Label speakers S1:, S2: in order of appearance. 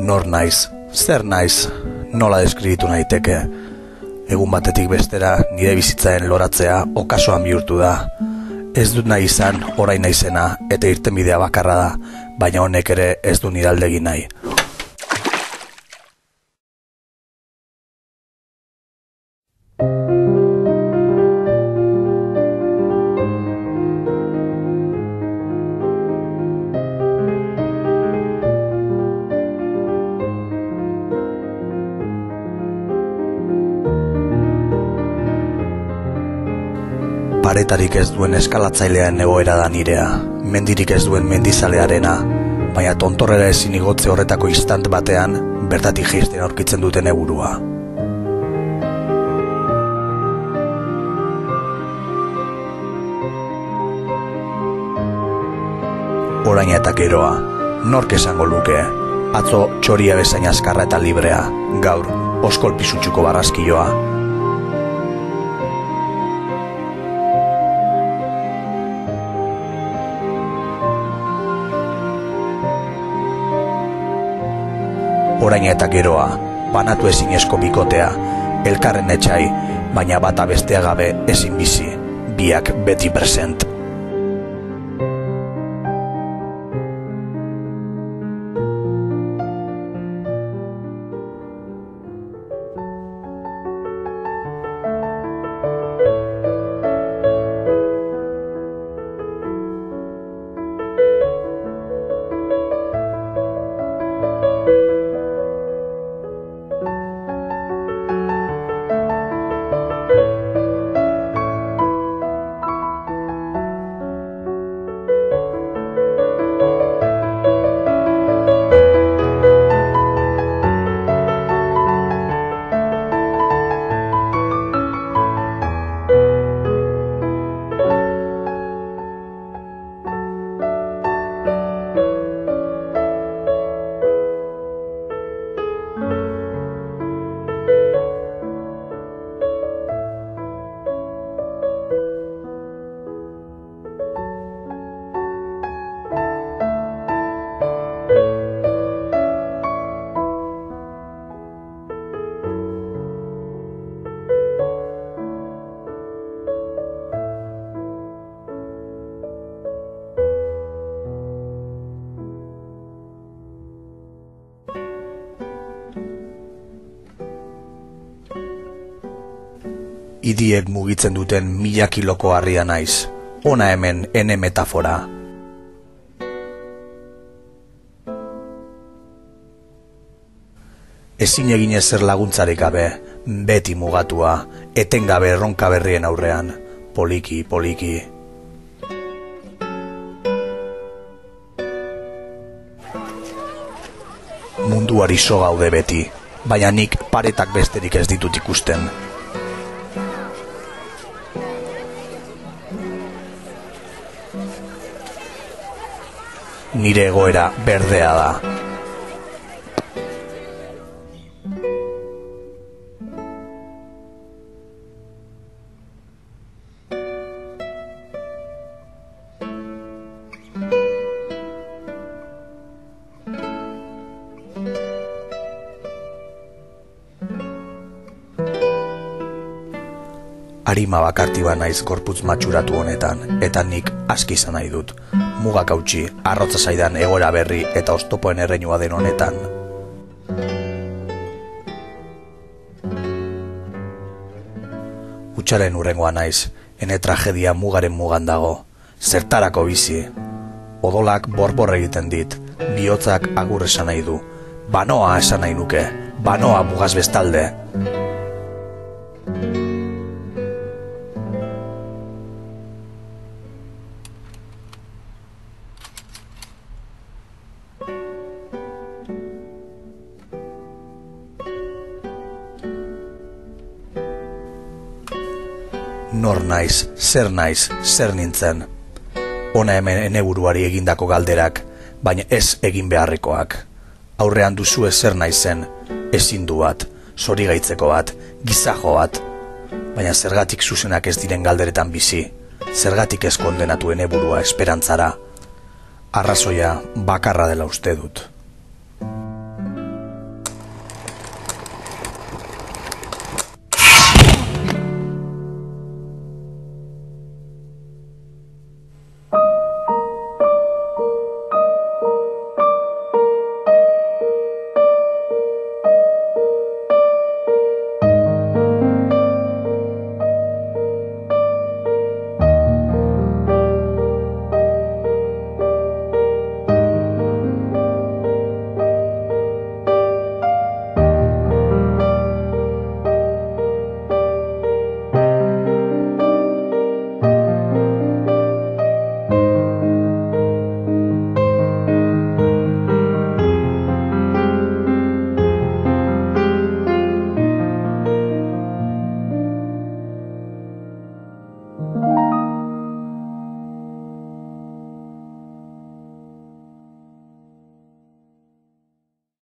S1: Nor naiz, zer naiz, nola deskribitu naiteke. Egun batetik bestera nire bizitzaren loratzea okasoan bihurtu da. Ez dut nahi izan orain naizena eta irtenbidea bakarra da, baina honek ere ez du nire alde egin nahi. Paretarik ez duen eskalatzailean egoera da nirea, mendirik ez duen mendizalearena, baina tontorrera ezin igotze horretako istant batean, bertatik jaisten aurkitzen duten eburua. Oraina eta geroa, nork esango luke, atzo txoria bezain azkarra eta librea, gaur oskol pisutsuko barraskioa. Oraina eta geroa, banatu ezinezko bikotea, elkarren etxai, baina bata bestea gabe ezin bizi, biak beti present. Idiek mugitzen duten 1000 kiloko harria naiz. Hona hemen ene metafora. Ezin egin ezer laguntzarik gabe, beti mugatua, etengabe erronka berrien aurrean, poliki, poliki. Munduari so gaude beti, baina nik paretak besterik ez ditut ikusten. Nire egoera berdea da. Arima bakartiba naiz gorputz matxuratu honetan, eta nik aski izan nahi dut. Mugak hautsi, arrotza zaidan egoera berri eta oztopoen erreinua den honetan. Hutsaren hurrengoa naiz, ene tragedia mugaren mugan dago. Zertarako bizi. Odolak borbor egiten dit, bihotzak agur esan nahi du. Banoa esan nahi nuke, banoa mugaz bestalde. Nor naiz, zer nintzen. Hona hemen ene buruari egindako galderak, baina ez egin beharrekoak. Aurrean duzue zer naizen, ezindu bat, zorigaitzeko bat, gizajo bat. Baina zergatik zuzenak ez diren galderetan bizi, zergatik ez kondenatu ene burua esperantzara. Arrazoia bakarra dela uste dut.